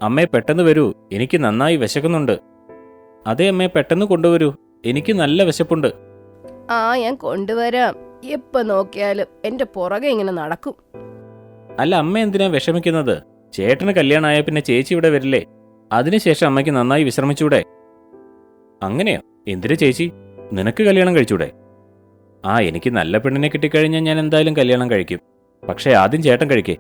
അമ്മേ പെട്ടെന്ന് വരൂ, എനിക്ക് നന്നായി വിശക്കുന്നുണ്ട്. അതെ അമ്മേ, പെട്ടെന്ന് കൊണ്ടുവരൂ, എനിക്ക് നല്ല വിശപ്പുണ്ട്. ഞാൻ കൊണ്ടുവരാം. എപ്പോ നോക്കിയാലും എന്റെ പുറകെ ഇങ്ങനെ നടക്കും. അല്ല അമ്മ എന്തിനാ വിഷമിക്കുന്നത്? ചേട്ടന് കല്യാണമായ പിന്നെ ചേച്ചി ഇവിടെ വരില്ലേ? അതിനുശേഷം അമ്മയ്ക്ക് നന്നായി വിശ്രമിച്ചൂടെ? അങ്ങനെയോ? എന്തിനു ചേച്ചി, നിനക്ക് കല്യാണം കഴിച്ചൂടെ? എനിക്ക് നല്ല പെണ്ണിനെ കിട്ടിക്കഴിഞ്ഞാൽ ഞാൻ എന്തായാലും കല്യാണം കഴിക്കും. പക്ഷേ ആദ്യം ചേട്ടൻ കഴിക്കേ.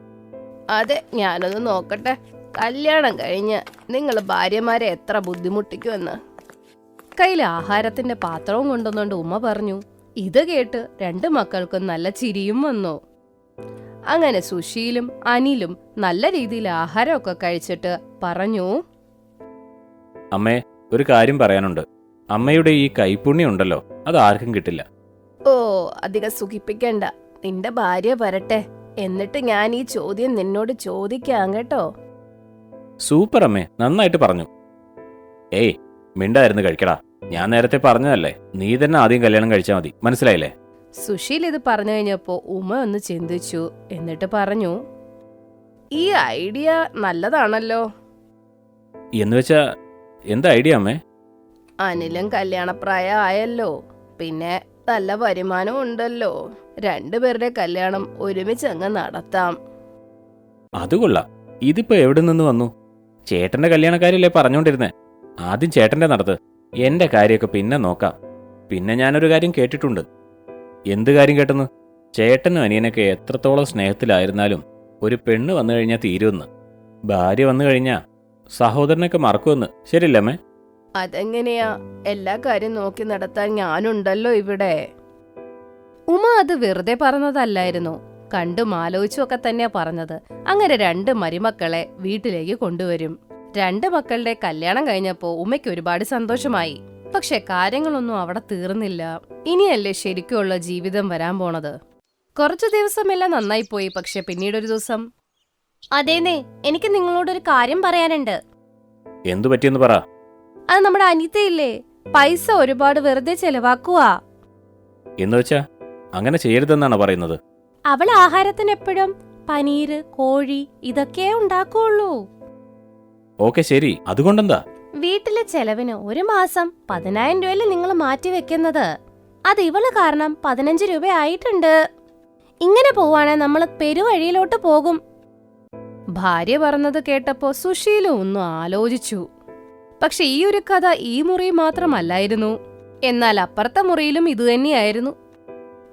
അതെ, ഞാനൊന്ന് നോക്കട്ടെ. കല്യാണം കഴിഞ്ഞ് നിങ്ങൾ ഭാര്യമാരെ എത്ര ബുദ്ധിമുട്ടിക്കുമെന്ന്. കയ്യിൽ ആഹാരത്തിന്റെ പാത്രവും കൊണ്ടുവന്നുകൊണ്ട് ഉമ്മ പറഞ്ഞു. ഇത് കേട്ട് രണ്ടു മക്കൾക്കും നല്ല ചിരിയും വന്നു. അങ്ങനെ സുശീലും അനിലും നല്ല രീതിയിൽ ആഹാരമൊക്കെ കഴിച്ചിട്ട് പറഞ്ഞു, അമ്മേ, ഒരു കാര്യം പറയാനുണ്ട്. അമ്മയുടെ ഈ കൈപ്പുണ്യം ഉണ്ടല്ലോ, അത് ആർക്കും കിട്ടില്ല. ഓ, അധികം സുഖിപ്പിക്കണ്ട. നിന്റെ ഭാര്യ വരട്ടെ, എന്നിട്ട് ഞാൻ ഈ ചോദ്യം നിന്നോട് ചോദിക്കാം കേട്ടോ. സൂപ്പർ അമ്മേ, നന്നായിട്ട് പറഞ്ഞു. ഏയ്, മിണ്ടായിരുന്നു കഴിക്കടാ. ഞാൻ നേരത്തെ പറഞ്ഞതല്ലേ, നീ തന്നെ ആദ്യം കല്യാണം കഴിച്ചാൽ മതി, മനസ്സിലായില്ലേ? സുശീൽ ഇത് പറഞ്ഞു കഴിഞ്ഞപ്പോ ഉമ ഒന്ന് ചിന്തിച്ചു. എന്നിട്ട് പറഞ്ഞു, ഈ ഐഡിയ നല്ലതാണല്ലോ. എന്നുവെച്ചാ എന്ത് ഐഡിയ അമ്മേ? അനിലും കല്യാണപ്രായം ആയല്ലോ, പിന്നെ നല്ല വരുമാനം ഉണ്ടല്ലോ. രണ്ടുപേരുടെ കല്യാണം ഒരുമിച്ച് അങ്ങ് നടത്താം. അത് കൊള്ളാം. ഇതിപ്പോ എവിടെ നിന്ന് വന്നു? ചേട്ടന്റെ കല്യാണക്കാരിയല്ലേ പറഞ്ഞോണ്ടിരുന്നേ? ആദ്യം ചേട്ടന്റെ നടത്ത്, എന്റെ കാര്യമൊക്കെ പിന്നെ നോക്കാം. പിന്നെ ഞാനൊരു കാര്യം കേട്ടിട്ടുണ്ട്. എന്ത് കാര്യം കേട്ടെന്ന്? ചേട്ടനും അനിയനൊക്കെ എത്രത്തോളം സ്നേഹത്തിലായിരുന്നാലും ഒരു പെണ്ണ് വന്നു കഴിഞ്ഞാൽ തീരുമെന്ന്. ഭാര്യ വന്നു കഴിഞ്ഞാ സഹോദരനൊക്കെ മറക്കുമെന്ന്. ശരിയല്ലമ്മേ? അതെങ്ങനെയാ? എല്ലാ കാര്യം നോക്കി നടത്താൻ ഞാനുണ്ടല്ലോ ഇവിടെ. ഉമ അത് വെറുതെ പറഞ്ഞതല്ലായിരുന്നു, കണ്ടും ആലോചിച്ചും ഒക്കെ തന്നെയാ പറഞ്ഞത്. അങ്ങനെ രണ്ട് മരുമക്കളെ വീട്ടിലേക്ക് കൊണ്ടുവരും. രണ്ട് മക്കളുടെ കല്യാണം കഴിഞ്ഞപ്പോ ഉമ്മയ്ക്ക് ഒരുപാട് സന്തോഷമായി. പക്ഷെ കാര്യങ്ങളൊന്നും അവിടെ തീർന്നില്ല. ഇനിയല്ലേ ശരിക്കുള്ള ജീവിതം വരാൻ പോണത്. കുറച്ചു ദിവസമെല്ലാം നന്നായി പോയി. പക്ഷെ പിന്നീടൊരു ദിവസം, അതേന്നേ, എനിക്ക് നിങ്ങളോടൊരു കാര്യം പറയാനുണ്ട്. എന്തു പറ്റിയെന്ന് പറ. അത് നമ്മുടെ അനിതയില്ലേ, പൈസ ഒരുപാട് വെറുതെ ചെലവാക്കുവാ. എന്നുവെച്ചാ അങ്ങനെ ചെയ്യരുതെന്നാണ് പറയുന്നത്? അവൾ ആഹാരത്തിന് എപ്പോഴും പനീര്, കോഴി ഇതൊക്കെ ഉണ്ടാക്കുള്ളൂ. ഓക്കെ ശരി, അതുകൊണ്ടെന്താ? വീട്ടിലെ ചെലവിന് ഒരു മാസം 10,000 രൂപയല്ലേ നിങ്ങൾ മാറ്റി വെക്കുന്നത്. അത് ഇവള് കാരണം 15 രൂപ ആയിട്ടുണ്ട്. ഇങ്ങനെ പോവാണെ നമ്മൾ പെരുവഴിയിലോട്ട് പോകും. ഭാര്യ പറഞ്ഞത് കേട്ടപ്പോ സുശീലും ഒന്നും ആലോചിച്ചു. പക്ഷെ ഈ ഒരു കഥ ഈ മുറി മാത്രമല്ലായിരുന്നു. എന്നാൽ അപ്പുറത്തെ മുറിയിലും ഇതുതന്നെയായിരുന്നു.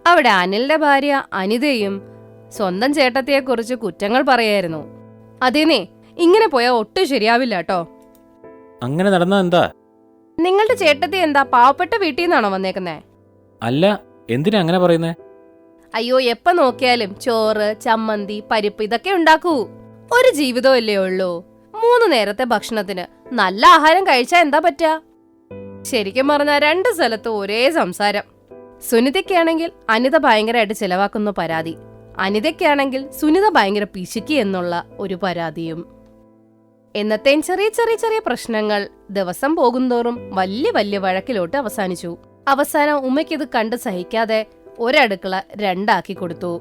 അവിടെ അനിലിന്റെ ഭാര്യ അനിതയും സ്വന്തം ചേട്ടത്തിയെക്കുറിച്ച് കുറ്റങ്ങൾ പറയായിരുന്നു. അതേനേ, ഇങ്ങനെ പോയാൽ ഒട്ടും ശരിയാവില്ല കേട്ടോ. അങ്ങനെ നടന്നാ എന്താ? നിങ്ങളുടെ ചേട്ടത്തി എന്താ പാവപ്പെട്ട വീട്ടിൽ നിന്നാണോ വന്നേക്കുന്നേ? അല്ല, എന്തിനാ അങ്ങനെ പറയുന്നേ? അയ്യോ, എപ്പ നോക്കിയാലും ചോറ്, ചമ്മന്തി, പരിപ്പ് ഇതൊക്കെ ഉണ്ടാക്കൂ. ഒരു ജീവിതമല്ലേ ഉള്ളൂ. 3 നേരത്തെ ഭക്ഷണത്തിന് നല്ല ആഹാരം കഴിച്ചാ എന്താ പറ്റാ? ശരിക്കും പറഞ്ഞാൽ 2 സ്ഥലത്ത് ഒരേ സംസാരം. സുനിതയ്ക്കാണെങ്കിൽ അനിത ഭയങ്കരമായിട്ട് ചെലവാക്കുന്ന പരാതി, അനിതയ്ക്കാണെങ്കിൽ സുനിത ഭയങ്കര പിശുക്കി എന്നുള്ള ഒരു പരാതിയും. എന്നത്തേം ചെറിയ ചെറിയ ചെറിയ പ്രശ്നങ്ങൾ ദിവസം പോകുന്തോറും വലിയ വലിയ വഴക്കിലോട്ട് അവസാനിച്ചു. അവസാനം ഉമ്മയ്ക്കിത് കണ്ട് സഹിക്കാതെ ഒരടുക്കള 2 ആക്കി കൊടുത്തു.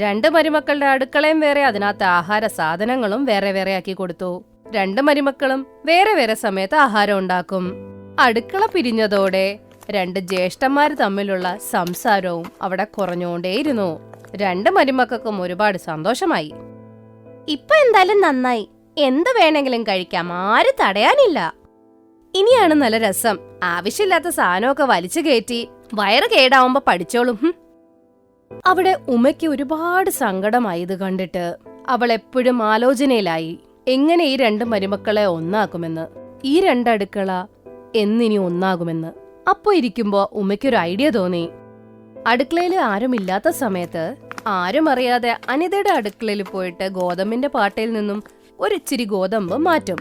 2 മരുമക്കളുടെ അടുക്കളയും വേറെ, അതിനകത്ത് ആഹാര സാധനങ്ങളും വേറെ വേറെ ആക്കി കൊടുത്തു. 2 മരുമക്കളും വേറെ വേറെ സമയത്ത് ആഹാരം ഉണ്ടാക്കും. അടുക്കള പിരിഞ്ഞതോടെ 2 ജ്യേഷ്ഠന്മാര് തമ്മിലുള്ള സംസാരവും അവിടെ കുറഞ്ഞുകൊണ്ടേയിരുന്നു. 2 മരുമക്കൾക്കും ഒരുപാട് സന്തോഷമായി. ഇപ്പൊ എന്തായാലും നന്നായി, എന്ത് വേണമെങ്കിലും കഴിക്കാം, ആരും തടയാനില്ല. ഇനിയാണ് നല്ല രസം. ആവശ്യമില്ലാത്ത സാധനമൊക്കെ വലിച്ചു കയറ്റി വയറ് കേടാവുമ്പോ പഠിച്ചോളും. അവിടെ ഉമ്മയ്ക്ക് ഒരുപാട് സങ്കടമായി ഇത് കണ്ടിട്ട്. അവൾ എപ്പോഴും ആലോചനയിലായി, എങ്ങനെ ഈ 2 മരുമക്കളെ ഒന്നാക്കുമെന്ന്, ഈ 2 അടുക്കള എന്നിനി ഒന്നാകുമെന്ന്. അപ്പോ ഇരിക്കുമ്പോ ഉമ്മയ്ക്കൊരു ഐഡിയ തോന്നി. അടുക്കളയിൽ ആരുമില്ലാത്ത സമയത്ത് ആരും അറിയാതെ അനിതയുടെ അടുക്കളയിൽ പോയിട്ട് ഗോതമ്പിന്റെ പാട്ടയിൽ നിന്നും ഒരിച്ചിരി ഗോതമ്പ് മാറ്റും.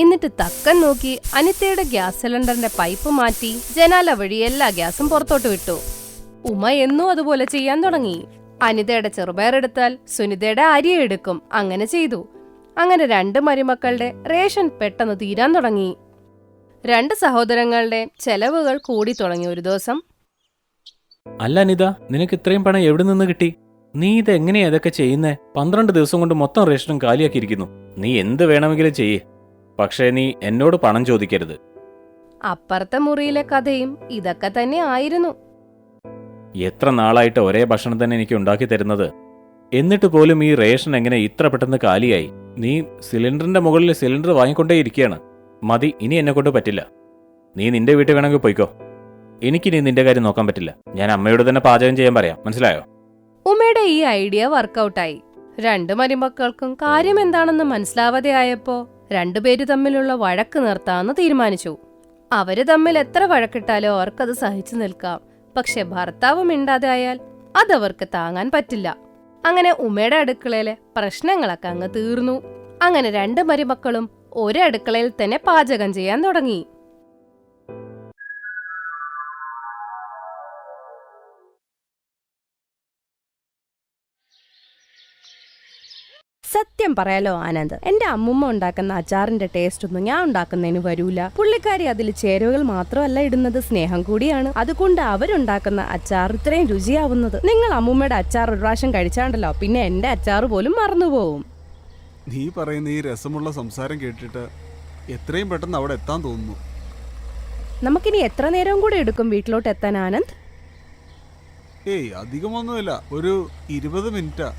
എന്നിട്ട് തക്കം നോക്കി അനിതയുടെ ഗ്യാസ് സിലിണ്ടറിന്റെ പൈപ്പ് മാറ്റി ജനാല വഴി എല്ലാ ഗ്യാസും പുറത്തോട്ട് വിട്ടു. ഉമ എന്നും അതുപോലെ ചെയ്യാൻ തുടങ്ങി. അനിതയുടെ ചെറുപയറെടുത്താൽ സുനിതയുടെ അരി എടുക്കും. അങ്ങനെ ചെയ്തു. അങ്ങനെ 2 മരുമക്കളുടെ റേഷൻ പെട്ടെന്ന് തീരാൻ തുടങ്ങി. 2 സഹോദരങ്ങളുടെ ചെലവുകൾ കൂടി തുടങ്ങി. ഒരു ദിവസം, അല്ല അനിത, നിനക്ക് ഇത്രയും പണം എവിടെ നിന്ന് കിട്ടി? നീ ഇതെങ്ങനെയാ ഇതൊക്കെ ചെയ്യുന്നേ? 12 ദിവസം കൊണ്ട് മൊത്തം റേഷനും കാലിയാക്കിയിരിക്കുന്നു. നീ എന്ത് വേണമെങ്കിലും ചെയ്യേ, പക്ഷേ നീ എന്നോട് പണം ചോദിക്കരുത്. അപ്പുറത്തെ മുറിയിലെ കഥയും ഇതൊക്കെ തന്നെ ആയിരുന്നു. എത്ര നാളായിട്ട് ഒരേ ഭക്ഷണം തന്നെ എനിക്ക് ഉണ്ടാക്കി തരുന്നത്. എന്നിട്ട് പോലും ഈ റേഷൻ എങ്ങനെ ഇത്ര പെട്ടെന്ന് കാലിയായി? നീ സിലിണ്ടറിന്റെ മുകളിൽ സിലിണ്ടർ വാങ്ങിക്കൊണ്ടേയിരിക്കുകയാണ്. മതി, ഇനി എന്നെ കൊണ്ട് പറ്റില്ല. നീ നിന്റെ വീട്ടിൽ വേണമെങ്കിൽ പോയിക്കോ. എനിക്കിനി നിന്റെ കാര്യം നോക്കാൻ പറ്റില്ല. ഞാൻ അമ്മയോട് തന്നെ പാചകം ചെയ്യാൻ പറയാം, മനസ്സിലായോ? ഉമ്മയുടെ ഈ ഐഡിയ വർക്കൗട്ടായി. രണ്ടു മരുമക്കൾക്കും കാര്യം എന്താണെന്ന് മനസ്സിലാവാതെ ആയപ്പോ രണ്ടുപേര് തമ്മിലുള്ള വഴക്ക് നിർത്താന്ന് തീരുമാനിച്ചു. അവര് തമ്മിൽ എത്ര വഴക്കിട്ടാലോ അവർക്കത് സഹിച്ചു നിൽക്കാം. പക്ഷെ ഭർത്താവ് മിണ്ടാതെ ആയാൽ അതവർക്ക് താങ്ങാൻ പറ്റില്ല. അങ്ങനെ ഉമ്മയുടെ അടുക്കളയിലെ പ്രശ്നങ്ങളൊക്കെ അങ്ങ് തീർന്നു. അങ്ങനെ രണ്ട് മരുമക്കളും ഒരു അടുക്കളയിൽ തന്നെ പാചകം ചെയ്യാൻ തുടങ്ങി. സത്യം പറയാലോ ആനന്ദ്, എന്റെ അമ്മുമ്മ ഉണ്ടാക്കുന്ന അച്ചാറിന്റെ ടേസ്റ്റ് ഒന്നും ഞാൻ ഉണ്ടാക്കുന്നതിന് വരൂല. പുള്ളിക്കാരി അതിൽ ചേരുവകൾ മാത്രമല്ല ഇടുന്നത്, സ്നേഹം കൂടിയാണ്. അതുകൊണ്ട് അവരുണ്ടാക്കുന്ന അച്ചാർ ഇത്രയും രുചിയാവുന്നത്. നിങ്ങൾ അമ്മുമ്മയുടെ അച്ചാർ ഒരു പ്രാവശ്യം കഴിച്ചാണ്ടല്ലോ, പിന്നെ എന്റെ അച്ചാർ പോലും മറന്നുപോകും. നീ പറയുന്ന ഈ രസമുള്ള സംസാരം കേട്ടിട്ട് എത്രയും പെട്ടെന്ന് അവിടെ എത്താൻ തോന്നുന്നു. നമുക്കിനി എത്ര നേരം കൂടെ എടുക്കും വീട്ടിലോട്ട് എത്താൻ ആനന്ദ്? ഏയ് അധികമൊന്നുമില്ല, ഒരു 20 മിനിറ്റാ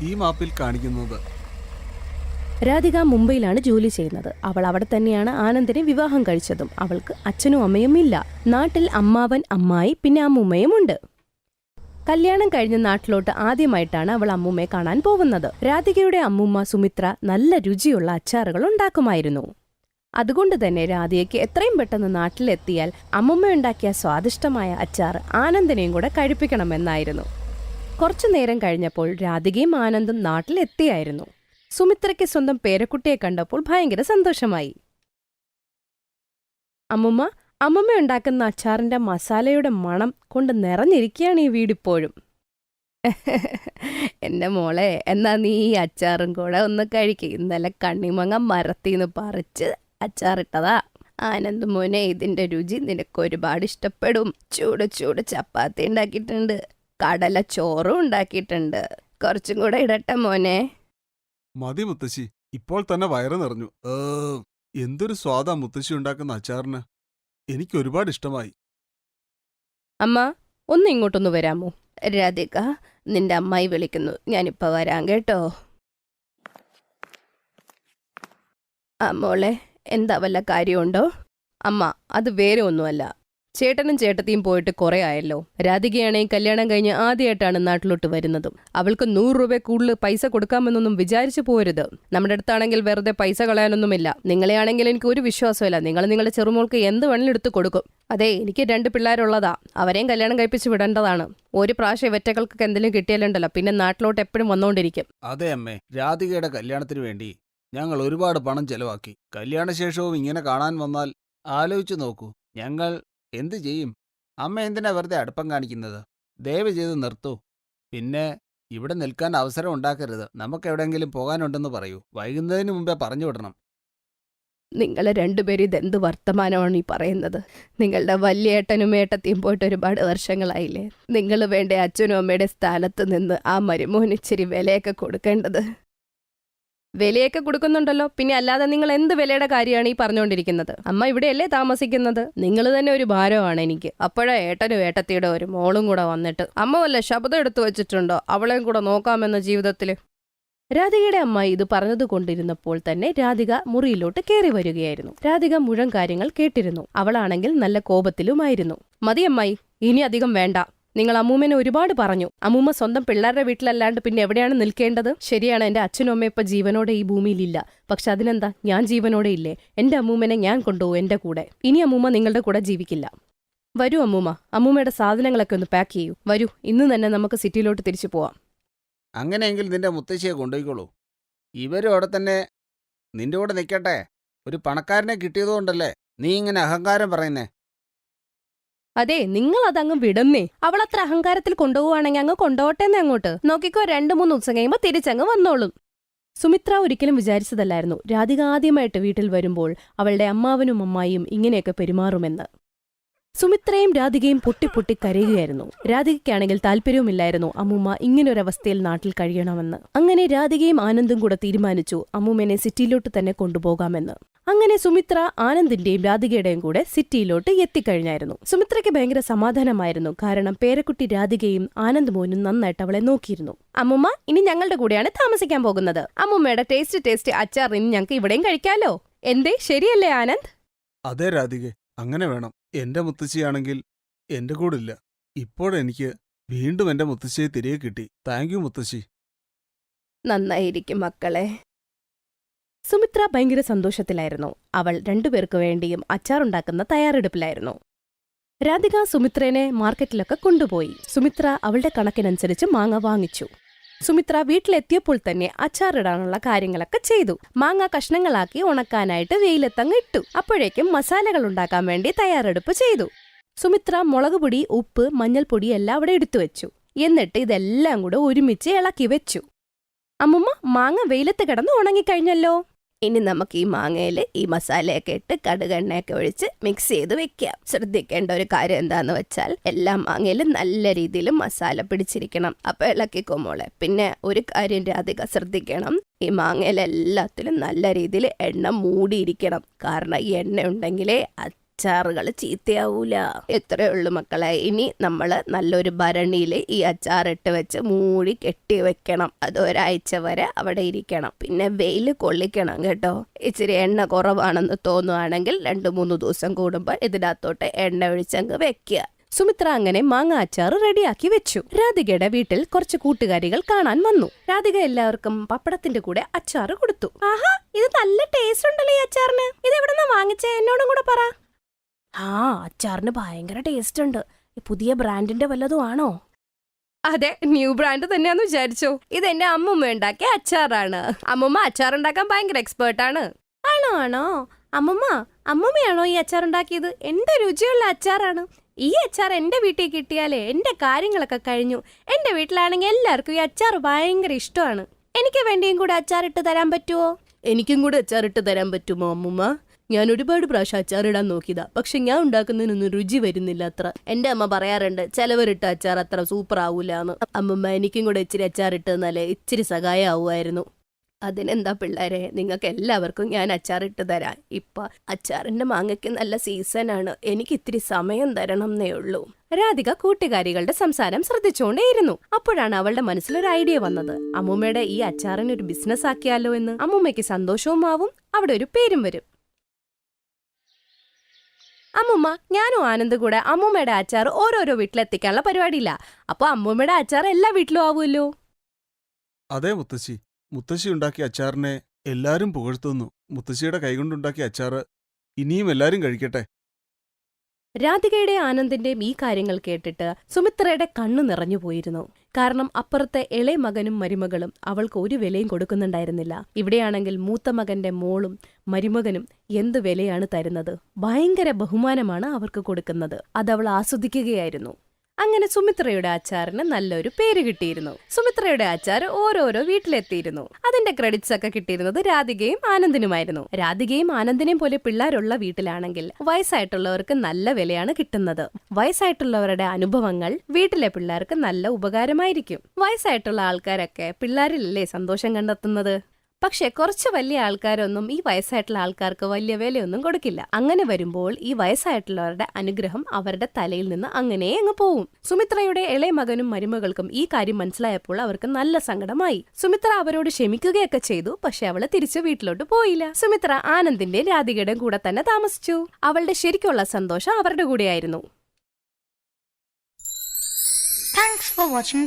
ഈ മാപ്പിൽ കാണിക്കുന്നത്. രാധിക മുംബൈയിലാണ് ജോലി ചെയ്യുന്നത്. അവൾ അവിടെ തന്നെയാണ് ആനന്ദിനെ വിവാഹം കഴിച്ചതും. അവൾക്ക് അച്ഛനും അമ്മയും ഇല്ല. നാട്ടിൽ അമ്മാവൻ, അമ്മായി, പിന്നെ അമ്മൂമ്മയും ഉണ്ട്. കല്യാണം കഴിഞ്ഞ നാട്ടിലോട്ട് ആദ്യമായിട്ടാണ് അവൾ അമ്മൂമ്മയെ കാണാൻ പോകുന്നത്. രാധികയുടെ അമ്മൂമ്മ സുമിത്ര നല്ല രുചിയുള്ള അച്ചാറുകൾ ഉണ്ടാക്കുമായിരുന്നു. അതുകൊണ്ട് തന്നെ രാധികയ്ക്ക് എത്രയും പെട്ടെന്ന് നാട്ടിലെത്തിയാൽ അമ്മൂമ്മ ഉണ്ടാക്കിയ സ്വാദിഷ്ടമായ അച്ചാർ ആനന്ദിനെയും കൂടെ കഴിപ്പിക്കണമെന്നായിരുന്നു. കുറച്ചു നേരം കഴിഞ്ഞപ്പോൾ രാധികയും ആനന്ദും നാട്ടിലെത്തിയായിരുന്നു. സുമിത്രയ്ക്ക് സ്വന്തം പേരക്കുട്ടിയെ കണ്ടപ്പോൾ ഭയങ്കര സന്തോഷമായി. അമ്മുമ്മ ഉണ്ടാക്കുന്ന അച്ചാറിന്റെ മസാലയുടെ മണം കൊണ്ട് നിറഞ്ഞിരിക്കുകയാണ് ഈ വീടിപ്പോഴും. എന്റെ മോളെ, എന്നാ നീ ഈ അച്ചാറും കൂടെ ഒന്ന് കഴിക്കുക. ഇന്നലെ കണ്ണിമങ്ങ മരത്തിന്ന് പറിച്ച് അച്ചാറിട്ടതാ. ആനന്ദ് മോനെ, ഇതിന്റെ രുചി നിനക്ക് ഒരുപാട് ഇഷ്ടപ്പെടും. ചൂട് ചൂട് ചപ്പാത്തി ഉണ്ടാക്കിയിട്ടുണ്ട്, കടല ചോറും ഉണ്ടാക്കിയിട്ടുണ്ട്. കുറച്ചും കൂടെ ഇടട്ടെ മോനെ? മതി മുത്തശ്ശി, ഇപ്പോൾ തന്നെ വയറ് നിറഞ്ഞു. എന്തൊരു സ്വാദാ മുത്തശ്ശി ഉണ്ടാക്കുന്ന അച്ചാറിന്. എനിക്ക് ഒരുപാട് ഇഷ്ടമായി. അമ്മ, ഒന്ന് ഇങ്ങോട്ടൊന്ന് വരാമോ? രാധിക, നിന്റെ അമ്മായി വിളിക്കുന്നു, ഞാനിപ്പോ വരാം കേട്ടോ. മോളെ, എന്താ വല്ല കാര്യമുണ്ടോ? അമ്മ, അത് വേറെ ഒന്നുമല്ല. ചേട്ടനും ചേട്ടത്തിയും പോയിട്ട് കുറെ ആയല്ലോ. രാധികയാണെങ്കിൽ കല്യാണം കഴിഞ്ഞ് ആദ്യമായിട്ടാണ് നാട്ടിലോട്ട് വരുന്നതും. അവൾക്ക് 100 രൂപ കൂടുതൽ പൈസ കൊടുക്കാമെന്നൊന്നും വിചാരിച്ചു പോരുത്. നമ്മുടെ അടുത്താണെങ്കിൽ വെറുതെ പൈസ കളയാനൊന്നുമില്ല. നിങ്ങളെയാണെങ്കിൽ എനിക്ക് ഒരു വിശ്വാസമില്ല. നിങ്ങൾ നിങ്ങളുടെ ചെറുമോൾക്ക് എന്ത് വേണമെങ്കിലും എടുത്ത് കൊടുക്കും. അതെ, എനിക്ക് 2 പിള്ളേരുള്ളതാ. അവരെയും കല്യാണം കഴിപ്പിച്ച് വിടേണ്ടതാണ്. ഒരു പ്രാവശ്യം ഇവറ്റകൾക്ക് എന്തെങ്കിലും കിട്ടിയാലുണ്ടല്ലോ, പിന്നെ നാട്ടിലോട്ട് എപ്പോഴും വന്നുകൊണ്ടിരിക്കും. അതെ അമ്മേ, രാധികയുടെ കല്യാണത്തിന് വേണ്ടി ഞങ്ങൾ ഒരുപാട് പണം ചെലവാക്കി. കല്യാണശേഷവും ഇങ്ങനെ കാണാൻ വന്നാൽ ആലോചിച്ചു നോക്കൂ, ഞങ്ങൾ എന്തു ചെയ്യും? അമ്മ എന്തിനാ വെറുതെ അടുപ്പം കാണിക്കുന്നത്? ദയവ് ചെയ്ത് നിർത്തൂ. പിന്നെ ഇവിടെ നിൽക്കാൻ അവസരം ഉണ്ടാക്കരുത്. നമുക്ക് എവിടെയെങ്കിലും പോകാനുണ്ടെന്ന് പറയൂ. വൈകുന്നതിന് മുമ്പേ പറഞ്ഞു വിടണം. നിങ്ങൾ രണ്ടുപേരും ഇതെന്ത് വർത്തമാനമാണ് ഈ പറയുന്നത്? നിങ്ങളുടെ വലിയേട്ടനും ഏട്ടത്തിയും പോയിട്ട് ഒരുപാട് വർഷങ്ങളായില്ലേ? നിങ്ങൾ വേണ്ട അച്ഛനും അമ്മയുടെ സ്ഥാനത്ത് നിന്ന് ആ മരുമോന് ഇച്ചിരി വിലയൊക്കെ കൊടുക്കേണ്ടത്. വിലയൊക്കെ കൊടുക്കുന്നുണ്ടല്ലോ, പിന്നെ അല്ലാതെ നിങ്ങൾ എന്ത് വിലയുടെ കാര്യമാണ് ഈ പറഞ്ഞുകൊണ്ടിരിക്കുന്നത്? അമ്മ ഇവിടെയല്ലേ താമസിക്കുന്നത്? നിങ്ങൾ തന്നെ ഒരു ഭാരമാണ് എനിക്ക്. അപ്പോഴാ ഏട്ടനും ഏട്ടത്തിയുടെ ഒരു മോളും കൂടെ വന്നിട്ട് അമ്മ വല്ല ശബ്ദം എടുത്തു വെച്ചിട്ടുണ്ടോ അവളെയും കൂടെ നോക്കാമെന്ന ജീവിതത്തില്? രാധികയുടെ അമ്മ ഇത് പറഞ്ഞത് കൊണ്ടിരുന്നപ്പോൾ തന്നെ രാധിക മുറിയിലോട്ട് കയറി വരികയായിരുന്നു. രാധിക മുഴുവൻ കാര്യങ്ങൾ കേട്ടിരുന്നു. അവളാണെങ്കിൽ നല്ല കോപത്തിലുമായിരുന്നു. മതി അമ്മായി, ഇനി അധികം വേണ്ട. നിങ്ങൾ അമ്മൂമ്മനെ ഒരുപാട് പറഞ്ഞു. അമ്മൂമ്മ സ്വന്തം പിള്ളേരുടെ വീട്ടിലല്ലാണ്ട് പിന്നെ എവിടെയാണ് നിൽക്കേണ്ടത്? ശരിയാണ്, എന്റെ അച്ഛനും അമ്മ ഇപ്പൊ ജീവനോടെ ഈ ഭൂമിയിലില്ല. പക്ഷെ അതിനെന്താ, ഞാൻ ജീവനോടെ ഇല്ലേ? എന്റെ അമ്മൂമ്മനെ ഞാൻ കൊണ്ടുപോകും എന്റെ കൂടെ. ഇനി അമ്മൂമ്മ നിങ്ങളുടെ കൂടെ ജീവിക്കില്ല. വരൂ അമ്മൂമ്മ, അമ്മൂമ്മയുടെ സാധനങ്ങളൊക്കെ ഒന്ന് പാക്ക് ചെയ്യൂ. വരൂ, ഇന്ന് തന്നെ നമുക്ക് സിറ്റിയിലോട്ട് തിരിച്ചു പോവാം. അങ്ങനെയെങ്കിൽ നിന്റെ മുത്തശ്ശിയെ കൊണ്ടുപോയിക്കോളൂ. ഇവരും അവിടെ തന്നെ നിന്റെ കൂടെ നിൽക്കട്ടെ. ഒരു പണക്കാരനെ കിട്ടിയതുകൊണ്ടല്ലേ നീ ഇങ്ങനെ അഹങ്കാരം പറയുന്നേ? അതെ, നിങ്ങൾ അതങ്ങ് വിടുന്നേ. അവളത്ര അഹങ്കാരത്തിൽ കൊണ്ടുപോവാണെങ്കിൽ അങ്ങ് കൊണ്ടുപോട്ടെന്നെ അങ്ങോട്ട്. നോക്കിക്കോ, 2-3 ദിവസം കഴിയുമ്പോൾ തിരിച്ചങ്ങ് വന്നോളും. സുമിത്ര ഒരിക്കലും വിചാരിച്ചതല്ലായിരുന്നു രാധിക ആദ്യമായിട്ട് വീട്ടിൽ വരുമ്പോൾ അവളുടെ അമ്മാവനും അമ്മായിയും ഇങ്ങനെയൊക്കെ പെരുമാറുമെന്ന്. സുമിത്രയും രാധികയും പൊട്ടി കരയുകയായിരുന്നു. രാധികയ്ക്കാണെങ്കിൽ താല്പര്യവുമില്ലായിരുന്നു അമ്മൂമ്മ ഇങ്ങനൊരവസ്ഥയിൽ നാട്ടിൽ കഴിയണമെന്ന്. അങ്ങനെ രാധികയും ആനന്ദും കൂടെ തീരുമാനിച്ചു അമ്മൂമ്മനെ സിറ്റിയിലോട്ട് തന്നെ കൊണ്ടുപോകാമെന്ന്. അങ്ങനെ സുമിത്ര ആനന്ദിന്റെയും രാധികയുടെയും കൂടെ സിറ്റിയിലോട്ട് എത്തിക്കഴിഞ്ഞായിരുന്നു. സുമിത്രയ്ക്ക് ഭയങ്കര സമാധാനമായിരുന്നു. കാരണം പേരക്കുട്ടി രാധികയും ആനന്ദ് മോനും നന്നായിട്ട് അവളെ നോക്കിയിരുന്നു. അമ്മൂമ്മ, ഇനി ഞങ്ങളുടെ കൂടെയാണ് താമസിക്കാൻ പോകുന്നത്. അമ്മൂമ്മയുടെ ടേസ്റ്റ് അച്ചാർ ഇനി ഞങ്ങൾക്ക് ഇവിടെയും കഴിക്കാലോ. എന്തേ, ശരിയല്ലേ ആനന്ദ്? അതെ രാധികെ, അങ്ങനെ വേണം. എന്റെ മുത്തശ്ശിയാണെങ്കിൽ എന്റെ കൂടില്ല. ഇപ്പോഴെനിക്ക് വീണ്ടും എന്റെ മുത്തശ്ശിയെ തിരികെ കിട്ടി. താങ്ക് യു മുത്തശ്ശി. നന്നായിരിക്കും മക്കളെ. സുമിത്ര ഭയങ്കര സന്തോഷത്തിലായിരുന്നു. അവൾ രണ്ടുപേർക്ക് വേണ്ടിയും അച്ചാറുണ്ടാക്കുന്ന തയ്യാറെടുപ്പിലായിരുന്നു. രാധിക സുമിത്രനെ മാർക്കറ്റിലൊക്കെ കൊണ്ടുപോയി. സുമിത്ര അവളുടെ കണക്കിനനുസരിച്ച് മാങ്ങ വാങ്ങിച്ചു. സുമിത്ര വീട്ടിലെത്തിയപ്പോൾ തന്നെ അച്ചാറിടാനുള്ള കാര്യങ്ങളൊക്കെ ചെയ്തു. മാങ്ങ കഷ്ണങ്ങളാക്കി ഉണക്കാനായിട്ട് വെയിലത്തങ്ങ് ഇട്ടു. അപ്പോഴേക്കും മസാലകൾ ഉണ്ടാക്കാൻ വേണ്ടി തയ്യാറെടുപ്പ് ചെയ്തു. സുമിത്ര മുളകുപൊടി, ഉപ്പ്, മഞ്ഞൾപ്പൊടി എല്ലാം അവിടെ എടുത്തു വെച്ചു. എന്നിട്ട് ഇതെല്ലാം കൂടെ ഒരുമിച്ച് ഇളക്കി വെച്ചു. അമ്മുമ്മ, മാങ്ങ വെയിലത്ത് കിടന്ന് ഉണങ്ങിക്കഴിഞ്ഞല്ലോ. ഇനി നമുക്ക് ഈ മാങ്ങയില് ഈ മസാലയൊക്കെ ഇട്ട് കടുകെണ്ണയൊക്കെ ഒഴിച്ച് മിക്സ് ചെയ്ത് വെക്കാം. ശ്രദ്ധിക്കേണ്ട ഒരു കാര്യം എന്താന്ന് വെച്ചാൽ എല്ലാ മാങ്ങയിലും നല്ല രീതിയിൽ മസാല പിടിച്ചിരിക്കണം. അപ്പൊ ഇളക്കിക്കോ മോളെ. പിന്നെ ഒരു കാര്യം രാധിക ശ്രദ്ധിക്കണം, ഈ മാങ്ങയിലെല്ലാത്തിലും നല്ല രീതിയിൽ എണ്ണ മൂടിയിരിക്കണം. കാരണം ഈ എണ്ണ ഉണ്ടെങ്കിലേ അച്ചാറുകൾ ചീത്തയാവൂല. എത്രയേ ഉള്ളൂ മക്കളെ. ഇനി നമ്മൾ നല്ലൊരു ഭരണിയിൽ ഈ അച്ചാറിട്ട് വെച്ച് മൂടി കെട്ടി വെക്കണം. അത് ഒരാഴ്ച വരെ അവിടെ ഇരിക്കണം. പിന്നെ വെയിൽ കൊള്ളിക്കണം കേട്ടോ. ഇച്ചിരി എണ്ണ കുറവാണെന്ന് തോന്നുവാണെങ്കിൽ 2-3 ദിവസം കൂടുമ്പോൾ ഇതിനകത്തോട്ട് എണ്ണ ഒഴിച്ചങ്ങ് വെക്കുക. സുമിത്ര അങ്ങനെ മാങ്ങ അച്ചാർ റെഡിയാക്കി വെച്ചു. രാധികയുടെ വീട്ടിൽ കുറച്ച് കൂട്ടുകാരികൾ കാണാൻ വന്നു. രാധിക എല്ലാവർക്കും പപ്പടത്തിന്റെ കൂടെ അച്ചാറ് കൊടുത്തു. ആഹാ, ഇത് നല്ല ടേസ്റ്റ് ഉണ്ടല്ലോ ഈ അച്ചാറിന്. ഇത് എവിടെന്നാ വാങ്ങിച്ചേ? എന്നോടും കൂടെ പറ. അച്ചാറിന് ഭയങ്കര ടേസ്റ്റ് ഉണ്ട്. പുതിയ ബ്രാൻഡിന്റെ വല്ലതും ആണോ? അതെ, ന്യൂ ബ്രാൻഡ് തന്നെയാന്ന് വിചാരിച്ചോ. ഇത് എന്റെ അമ്മൂമ്മ ഉണ്ടാക്കിയ അച്ചാറാണ്. അമ്മൂമ്മ അച്ചാർ ഉണ്ടാക്കാൻ ഭയങ്കര എക്സ്പേർട്ടാണ്. ആണോ? അമ്മൂമ്മയാണോ ഈ അച്ചാർ ഉണ്ടാക്കിയത്? എന്റെ രുചിയുള്ള അച്ചാറാണ്. ഈ അച്ചാർ എന്റെ വീട്ടിൽ കിട്ടിയാലേ എന്റെ കാര്യങ്ങളൊക്കെ കഴിഞ്ഞു. എന്റെ വീട്ടിലാണെങ്കിൽ എല്ലാവർക്കും ഈ അച്ചാർ ഭയങ്കര ഇഷ്ടമാണ്. എനിക്ക് വേണ്ടിയും കൂടെ അച്ചാറിട്ട് തരാൻ പറ്റുമോ? എനിക്കും കൂടെ അച്ചാറിട്ട് തരാൻ പറ്റുമോ അമ്മൂമ്മ? ഞാൻ ഒരുപാട് പ്രാവശ്യം അച്ചാറിടാൻ നോക്കിയതാ, പക്ഷെ ഞാൻ ഉണ്ടാക്കുന്നതിനൊന്നും രുചി വരുന്നില്ല അത്ര. എന്റെ അമ്മ പറയാറുണ്ട് ചിലവരിട്ട അച്ചാർ അത്ര സൂപ്പർ ആവൂലെന്ന്. അമ്മമ്മ, എനിക്കും കൂടെ ഇച്ചിരി അച്ചാറിട്ട് തന്നാലേ ഇച്ചിരി സഹായം ആവുമായിരുന്നു. അതിനെന്താ പിള്ളേരെ, നിങ്ങൾക്ക് എല്ലാവർക്കും ഞാൻ അച്ചാറിട്ട് തരാം. ഇപ്പൊ അച്ചാറിന്റെ മാങ്ങയ്ക്ക് നല്ല സീസണാണ്. എനിക്ക് ഇത്തിരി സമയം തരണം എന്നേ ഉള്ളൂ. രാധിക കൂട്ടുകാരികളുടെ സംസാരം ശ്രദ്ധിച്ചുകൊണ്ടേയിരുന്നു. അപ്പോഴാണ് അവളുടെ മനസ്സിലൊരു ഐഡിയ വന്നത്. അമ്മൂമ്മയുടെ ഈ അച്ചാറിന് ഒരു ബിസിനസ് ആക്കിയാലോ എന്ന്. അമ്മൂമ്മയ്ക്ക് സന്തോഷവും ആവും, അവിടെ ഒരു പേരും വരും. അമ്മൂമ്മ, ഞാനും ആനന്ദ് കൂടെ അമ്മൂമ്മയുടെ അച്ചാർ ഓരോരോ വീട്ടിലെത്തിക്കാനുള്ള പരിപാടിയില്ല. അപ്പൊ അമ്മൂമ്മയുടെ അച്ചാർ എല്ലാ വീട്ടിലും ആവുമല്ലോ. അതെ മുത്തശ്ശി, മുത്തശ്ശി ഉണ്ടാക്കിയ അച്ചാറിനെ എല്ലാരും പുകഴ്ത്തുന്നു. മുത്തശ്ശിയുടെ കൈകൊണ്ടുണ്ടാക്കിയ അച്ചാറ് ഇനിയും എല്ലാരും കഴിക്കട്ടെ. രാധികയുടെ ആനന്ദിന്റെയും ഈ കാര്യങ്ങൾ കേട്ടിട്ട് സുമിത്രയുടെ കണ്ണു നിറഞ്ഞു പോയിരുന്നു. കാരണം അപ്പുറത്തെ ഇളയ മകനും മരുമകളും അവൾക്ക് ഒരു വിലയും കൊടുക്കുന്നുണ്ടായിരുന്നില്ല. ഇവിടെയാണെങ്കിൽ മൂത്ത മകന്റെ മോളും മരുമകനും എന്ത് വിലയാണ് തരുന്നത്. ഭയങ്കര ബഹുമാനമാണ് അവർക്ക് കൊടുക്കുന്നത്. അതവൾ ആസ്വദിക്കുകയായിരുന്നു. അങ്ങനെ സുമിത്രയുടെ അച്ചാറിന് നല്ലൊരു പേര് കിട്ടിയിരുന്നു. സുമിത്രയുടെ അച്ചാർ ഓരോരോ വീട്ടിലെത്തിയിരുന്നു. അതിന്റെ ക്രെഡിറ്റ്സ് ഒക്കെ കിട്ടിയിരുന്നത് രാധികയും ആനന്ദിനുമായിരുന്നു. രാധികയും ആനന്ദിനെയും പോലെ പിള്ളേരുള്ള വീട്ടിലാണെങ്കിൽ വയസ്സായിട്ടുള്ളവർക്ക് നല്ല വിലയാണ് കിട്ടുന്നത്. വയസ്സായിട്ടുള്ളവരുടെ അനുഭവങ്ങൾ വീട്ടിലെ പിള്ളേർക്ക് നല്ല ഉപകാരമായിരിക്കും. വയസ്സായിട്ടുള്ള ആൾക്കാരൊക്കെ പിള്ളേരിലല്ലേ സന്തോഷം കണ്ടെത്തുന്നത്. പക്ഷെ കുറച്ച് വലിയ ആൾക്കാരൊന്നും ഈ വയസ്സായിട്ടുള്ള ആൾക്കാർക്ക് വലിയ വിലയൊന്നും കൊടുക്കില്ല. അങ്ങനെ വരുമ്പോൾ ഈ വയസ്സായിട്ടുള്ളവരുടെ അനുഗ്രഹം അവരുടെ തലയിൽ നിന്ന് അങ്ങനെ അങ്ങ് പോവും. സുമിത്രയുടെ ഇളയ മകനും മരുമകൾക്കും ഈ കാര്യം മനസ്സിലായപ്പോൾ അവർക്ക് നല്ല സങ്കടമായി. സുമിത്ര അവരോട് ക്ഷമിക്കുകയൊക്കെ ചെയ്തു. പക്ഷെ അവള് തിരിച്ചു വീട്ടിലോട്ട് പോയില്ല. സുമിത്ര ആനന്ദിന്റെയും രാധികയുടെയും കൂടെ തന്നെ താമസിച്ചു. അവളുടെ ശരിക്കുള്ള സന്തോഷം അവരുടെ കൂടെയായിരുന്നു. Thanks for watching.